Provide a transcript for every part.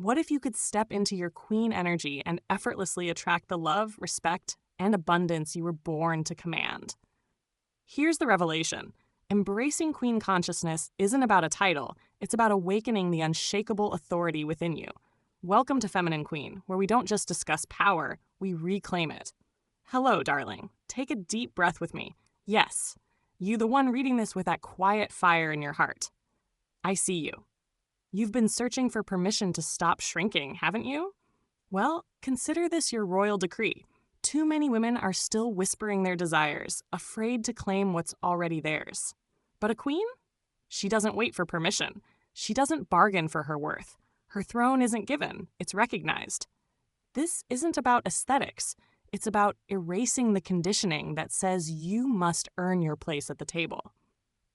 What if you could step into your queen energy and effortlessly attract the love, respect, and abundance you were born to command? Here's the revelation. Embracing queen consciousness isn't about a title, it's about awakening the unshakable authority within you. Welcome to Feminine Queen, where we don't just discuss power, we reclaim it. Hello, darling. Take a deep breath with me. Yes, you, the one reading this with that quiet fire in your heart. I see you. You've been searching for permission to stop shrinking, haven't you? Well, consider this your royal decree. Too many women are still whispering their desires, afraid to claim what's already theirs. But a queen? She doesn't wait for permission. She doesn't bargain for her worth. Her throne isn't given, it's recognized. This isn't about aesthetics. It's about erasing the conditioning that says you must earn your place at the table.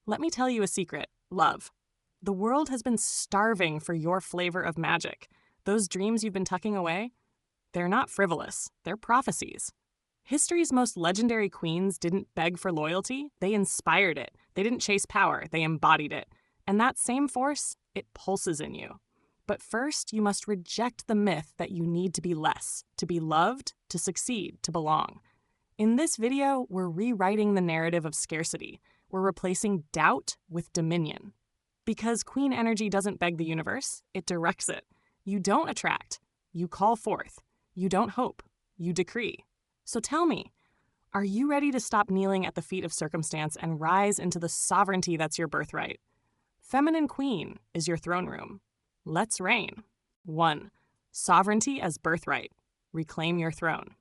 Let me tell you a secret, love. The world has been starving for your flavor of magic. Those dreams you've been tucking away, they're not frivolous, they're prophecies. History's most legendary queens didn't beg for loyalty, they inspired it. They didn't chase power, they embodied it. And that same force, it pulses in you. But first, you must reject the myth that you need to be less, to be loved, to succeed, to belong. In this video, we're rewriting the narrative of scarcity. We're replacing doubt with dominion. Because queen energy doesn't beg the universe, it directs it. You don't attract, you call forth. You don't hope, you decree. So tell me, are you ready to stop kneeling at the feet of circumstance and rise into the sovereignty that's your birthright? Feminine Queen is your throne room. Let's reign. 1. Sovereignty as birthright. Reclaim your throne.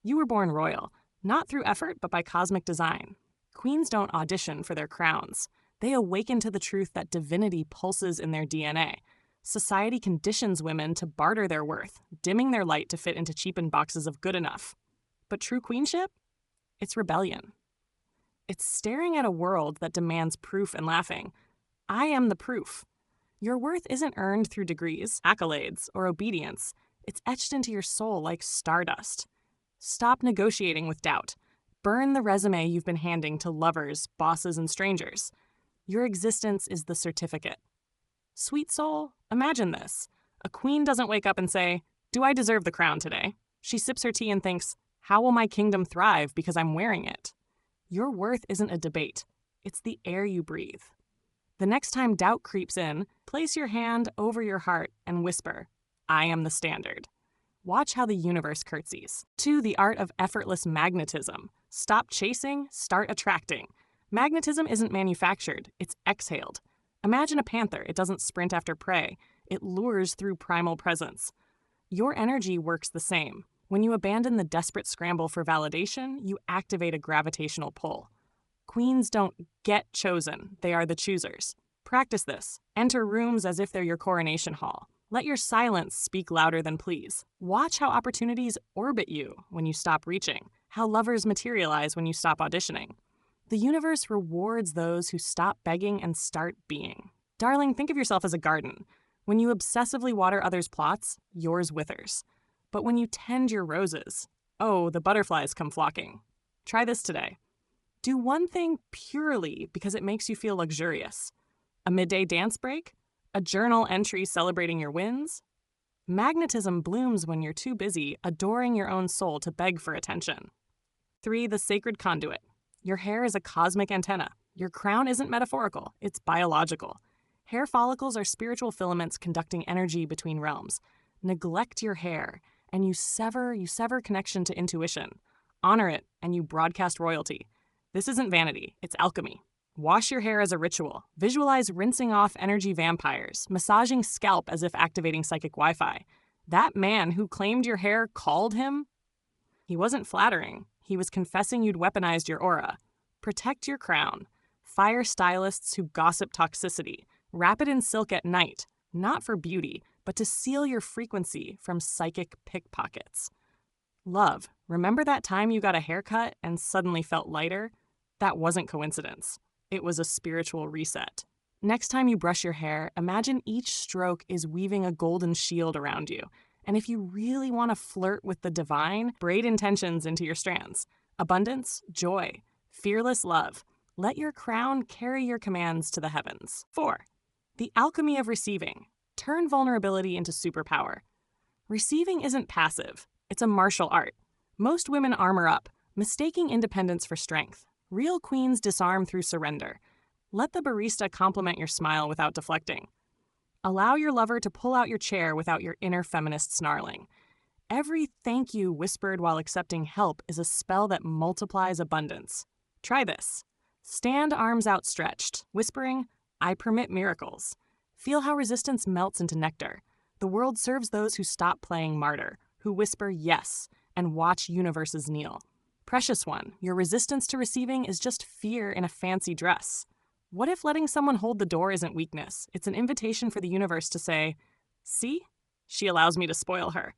You were born royal, not through effort, but by cosmic design. Queens don't audition for their crowns. They awaken to the truth that divinity pulses in their DNA. Society conditions women to barter their worth, dimming their light to fit into cheapened boxes of good enough. But true queenship? It's rebellion. It's staring at a world that demands proof and laughing. I am the proof. Your worth isn't earned through degrees, accolades, or obedience. It's etched into your soul like stardust. Stop negotiating with doubt. Burn the resume you've been handing to lovers, bosses, and strangers. Your existence is the certificate. Sweet soul, imagine this. A queen doesn't wake up and say, "Do I deserve the crown today?" She sips her tea and thinks, "How will my kingdom thrive because I'm wearing it?" Your worth isn't a debate. It's the air you breathe. The next time doubt creeps in, place your hand over your heart and whisper, "I am the standard." Watch how the universe curtsies. 2. The art of effortless magnetism. Stop chasing, start attracting. Magnetism isn't manufactured, it's exhaled. Imagine a panther. It doesn't sprint after prey. It lures through primal presence. Your energy works the same. When you abandon the desperate scramble for validation, you activate a gravitational pull. Queens don't get chosen. They are the choosers. Practice this. Enter rooms as if they're your coronation hall. Let your silence speak louder than please. Watch how opportunities orbit you when you stop reaching, how lovers materialize when you stop auditioning. The universe rewards those who stop begging and start being. Darling, think of yourself as a garden. When you obsessively water others' plots, yours withers. But when you tend your roses, oh, the butterflies come flocking. Try this today. Do one thing purely because it makes you feel luxurious. A midday dance break? A journal entry celebrating your wins? Magnetism blooms when you're too busy adoring your own soul to beg for attention. 3. The sacred conduit. Your hair is a cosmic antenna. Your crown isn't metaphorical, it's biological. Hair follicles are spiritual filaments conducting energy between realms. Neglect your hair, and you sever connection to intuition. Honor it, and you broadcast royalty. This isn't vanity, it's alchemy. Wash your hair as a ritual. Visualize rinsing off energy vampires, massaging scalp as if activating psychic Wi-Fi. That man who claimed your hair called him? He wasn't flattering. He was confessing you'd weaponized your aura. Protect your crown. Fire stylists who gossip toxicity. Wrap it in silk at night, not for beauty, but to seal your frequency from psychic pickpockets. Love, remember that time you got a haircut and suddenly felt lighter? That wasn't coincidence. It was a spiritual reset. Next time you brush your hair, imagine each stroke is weaving a golden shield around you. And if you really want to flirt with the divine, braid intentions into your strands. Abundance, joy, fearless love. Let your crown carry your commands to the heavens. 4. The alchemy of receiving. Turn vulnerability into superpower. Receiving isn't passive, it's a martial art. Most women armor up, mistaking independence for strength. Real queens disarm through surrender. Let the barista compliment your smile without deflecting. Allow your lover to pull out your chair without your inner feminist snarling. Every thank you whispered while accepting help is a spell that multiplies abundance. Try this. Stand arms outstretched, whispering, I permit miracles. Feel how resistance melts into nectar. The world serves those who stop playing martyr, who whisper yes, and watch universes kneel. Precious one, your resistance to receiving is just fear in a fancy dress. What if letting someone hold the door isn't weakness? It's an invitation for the universe to say, see, she allows me to spoil her.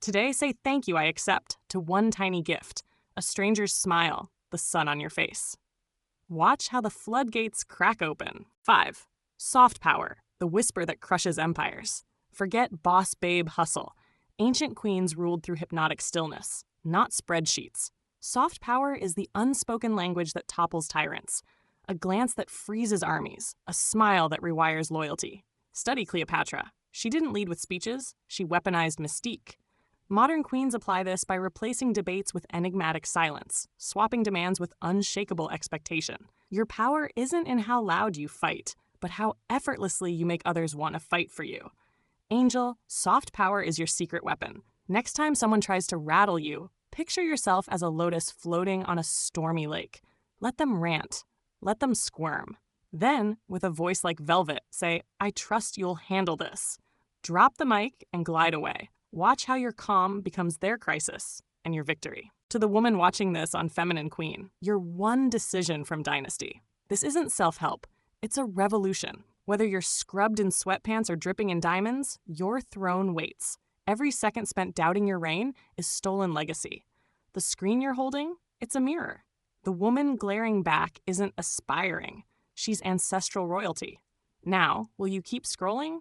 Today, say thank you, I accept, to one tiny gift, a stranger's smile, the sun on your face. Watch how the floodgates crack open. 5. Soft power, the whisper that crushes empires. Forget boss babe hustle. Ancient queens ruled through hypnotic stillness, not spreadsheets. Soft power is the unspoken language that topples tyrants. A glance that freezes armies, a smile that rewires loyalty. Study Cleopatra. She didn't lead with speeches, she weaponized mystique. Modern queens apply this by replacing debates with enigmatic silence, swapping demands with unshakable expectation. Your power isn't in how loud you fight, but how effortlessly you make others want to fight for you. Angel, soft power is your secret weapon. Next time someone tries to rattle you, picture yourself as a lotus floating on a stormy lake. Let them rant. Let them squirm. Then, with a voice like velvet, say, I trust you'll handle this. Drop the mic and glide away. Watch how your calm becomes their crisis and your victory. To the woman watching this on Feminine Queen, you're one decision from Dynasty. This isn't self-help. It's a revolution. Whether you're scrubbed in sweatpants or dripping in diamonds, your throne waits. Every second spent doubting your reign is stolen legacy. The screen you're holding, it's a mirror. The woman glaring back isn't aspiring. She's ancestral royalty. Now, will you keep scrolling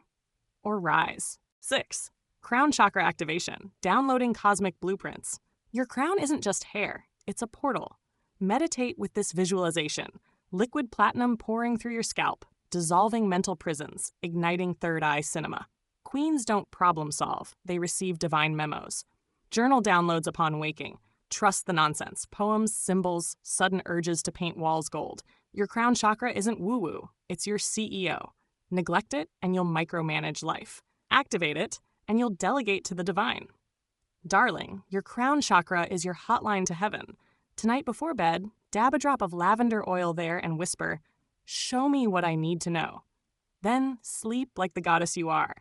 or rise? 6. Crown chakra activation, downloading cosmic blueprints. Your crown isn't just hair, it's a portal. Meditate with this visualization. Liquid platinum pouring through your scalp, dissolving mental prisons, igniting third eye cinema. Queens don't problem solve, they receive divine memos. Journal downloads upon waking. Trust the nonsense. Poems, symbols, sudden urges to paint walls gold. Your crown chakra isn't woo-woo, it's your CEO. Neglect it and you'll micromanage life. Activate it and you'll delegate to the divine. Darling, your crown chakra is your hotline to heaven. Tonight before bed, dab a drop of lavender oil there and whisper, show me what I need to know. Then sleep like the goddess you are.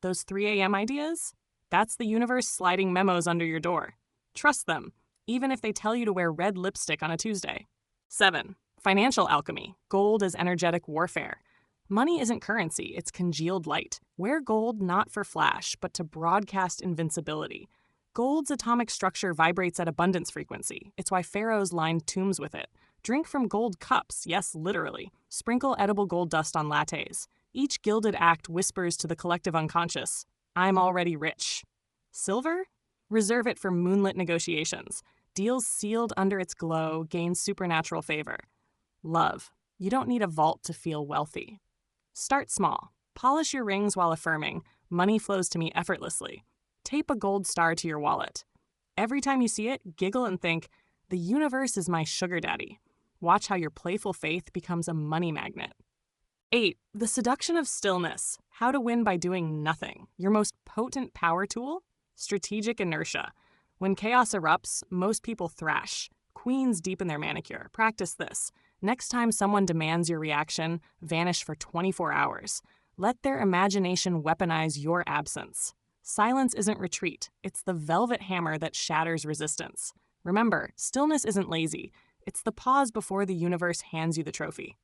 Those 3 a.m. ideas? That's the universe sliding memos under your door. Trust them, even if they tell you to wear red lipstick on a Tuesday. 7. Financial alchemy, gold as energetic warfare. Money isn't currency, it's congealed light. Wear gold not for flash, but to broadcast invincibility. Gold's atomic structure vibrates at abundance frequency. It's why pharaohs lined tombs with it. Drink from gold cups, yes, literally. Sprinkle edible gold dust on lattes. Each gilded act whispers to the collective unconscious, I'm already rich. Silver? Reserve it for moonlit negotiations. Deals sealed under its glow gain supernatural favor. Love. You don't need a vault to feel wealthy. Start small. Polish your rings while affirming, money flows to me effortlessly. Tape a gold star to your wallet. Every time you see it, giggle and think, the universe is my sugar daddy. Watch how your playful faith becomes a money magnet. 8. The seduction of stillness. How to win by doing nothing. Your most potent power tool? Strategic inertia. When chaos erupts, most people thrash. Queens deepen their manicure. Practice this. Next time someone demands your reaction, vanish for 24 hours. Let their imagination weaponize your absence. Silence isn't retreat. It's the velvet hammer that shatters resistance. Remember, stillness isn't lazy. It's the pause before the universe hands you the trophy.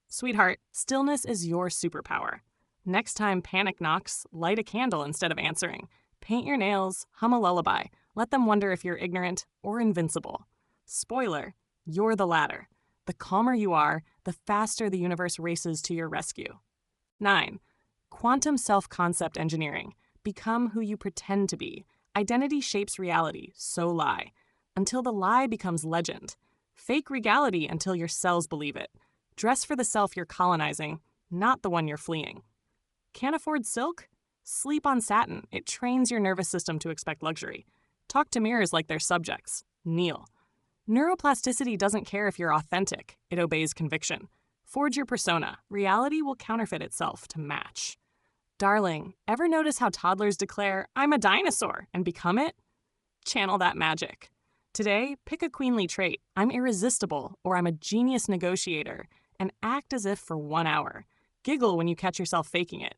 Sweetheart, stillness is your superpower. Next time panic knocks, light a candle instead of answering. Paint your nails, hum a lullaby. Let them wonder if you're ignorant or invincible. Spoiler, you're the latter. The calmer you are, the faster the universe races to your rescue. 9. Quantum self-concept engineering. Become who you pretend to be. Identity shapes reality, so lie. Until the lie becomes legend. Fake regality until your cells believe it. Dress for the self you're colonizing, not the one you're fleeing. Can't afford silk? Sleep on satin. It trains your nervous system to expect luxury. Talk to mirrors like they're subjects. Kneel. Neuroplasticity doesn't care if you're authentic. It obeys conviction. Forge your persona. Reality will counterfeit itself to match. Darling, ever notice how toddlers declare, "I'm a dinosaur," and become it? Channel that magic. Today, pick a queenly trait. I'm irresistible, or I'm a genius negotiator, and act as if for 1 hour. Giggle when you catch yourself faking it.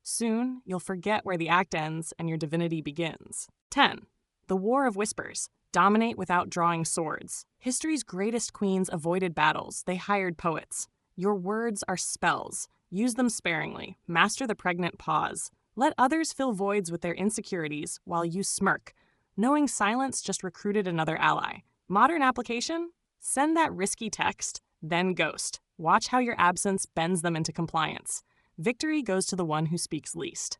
Soon, you'll forget where the act ends and your divinity begins. 10. The War of Whispers. Dominate without drawing swords. History's greatest queens avoided battles. They hired poets. Your words are spells. Use them sparingly. Master the pregnant pause. Let others fill voids with their insecurities while you smirk, knowing silence just recruited another ally. Modern application? Send that risky text, then ghost. Watch how your absence bends them into compliance. Victory goes to the one who speaks least.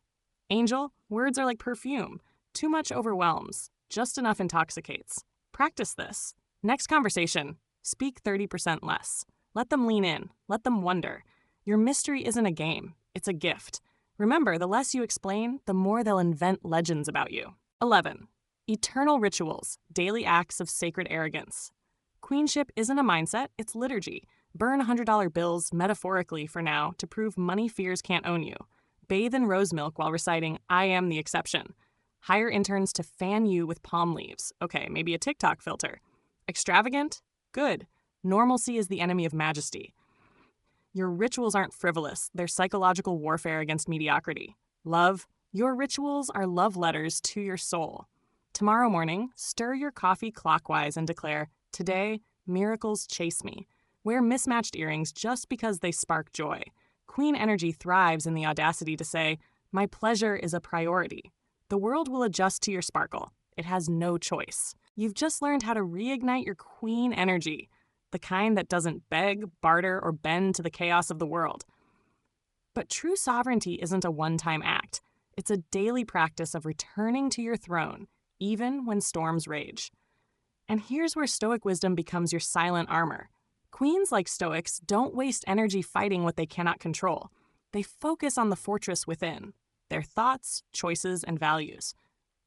Angel, words are like perfume. Too much overwhelms. Just enough intoxicates. Practice this. Next conversation, speak 30% less. Let them lean in. Let them wonder. Your mystery isn't a game. It's a gift. Remember, the less you explain, the more they'll invent legends about you. 11. Eternal rituals, daily acts of sacred arrogance. Queenship isn't a mindset, it's liturgy. Burn $100 bills, metaphorically for now, to prove money fears can't own you. Bathe in rose milk while reciting, "I am the exception." Hire interns to fan you with palm leaves. Okay, maybe a TikTok filter. Extravagant? Good. Normalcy is the enemy of majesty. Your rituals aren't frivolous. They're psychological warfare against mediocrity. Love? Your rituals are love letters to your soul. Tomorrow morning, stir your coffee clockwise and declare, "Today, miracles chase me." Wear mismatched earrings just because they spark joy. Queen energy thrives in the audacity to say, "My pleasure is a priority." The world will adjust to your sparkle. It has no choice. You've just learned how to reignite your queen energy, the kind that doesn't beg, barter, or bend to the chaos of the world. But true sovereignty isn't a one-time act. It's a daily practice of returning to your throne, even when storms rage. And here's where Stoic wisdom becomes your silent armor. Queens like Stoics don't waste energy fighting what they cannot control. They focus on the fortress within, their thoughts, choices, and values.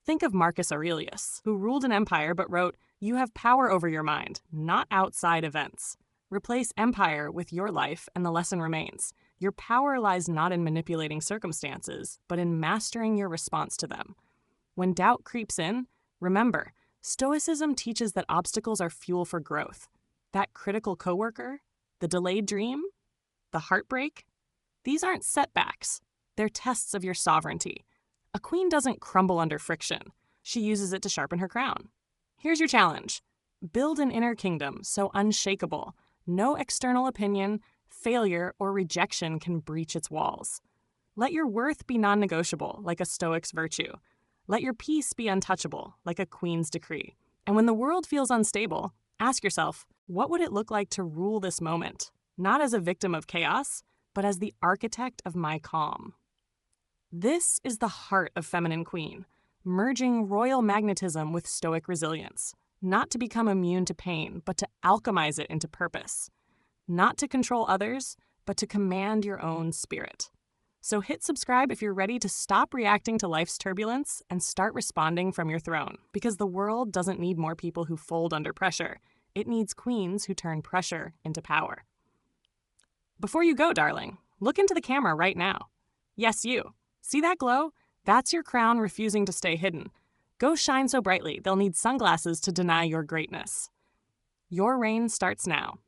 Think of Marcus Aurelius, who ruled an empire but wrote, "You have power over your mind, not outside events." Replace empire with your life, and the lesson remains. Your power lies not in manipulating circumstances, but in mastering your response to them. When doubt creeps in, remember, Stoicism teaches that obstacles are fuel for growth. That critical coworker, the delayed dream, the heartbreak, these aren't setbacks. They're tests of your sovereignty. A queen doesn't crumble under friction. She uses it to sharpen her crown. Here's your challenge. Build an inner kingdom so unshakable, no external opinion, failure, or rejection can breach its walls. Let your worth be non-negotiable, like a Stoic's virtue. Let your peace be untouchable, like a queen's decree. And when the world feels unstable, ask yourself, what would it look like to rule this moment? Not as a victim of chaos, but as the architect of my calm. This is the heart of Feminine Queen, merging royal magnetism with Stoic resilience, not to become immune to pain, but to alchemize it into purpose. Not to control others, but to command your own spirit. So hit subscribe if you're ready to stop reacting to life's turbulence and start responding from your throne, because the world doesn't need more people who fold under pressure. It needs queens who turn pressure into power. Before you go, darling, look into the camera right now. Yes, you. See that glow? That's your crown refusing to stay hidden. Go shine so brightly, they'll need sunglasses to deny your greatness. Your reign starts now.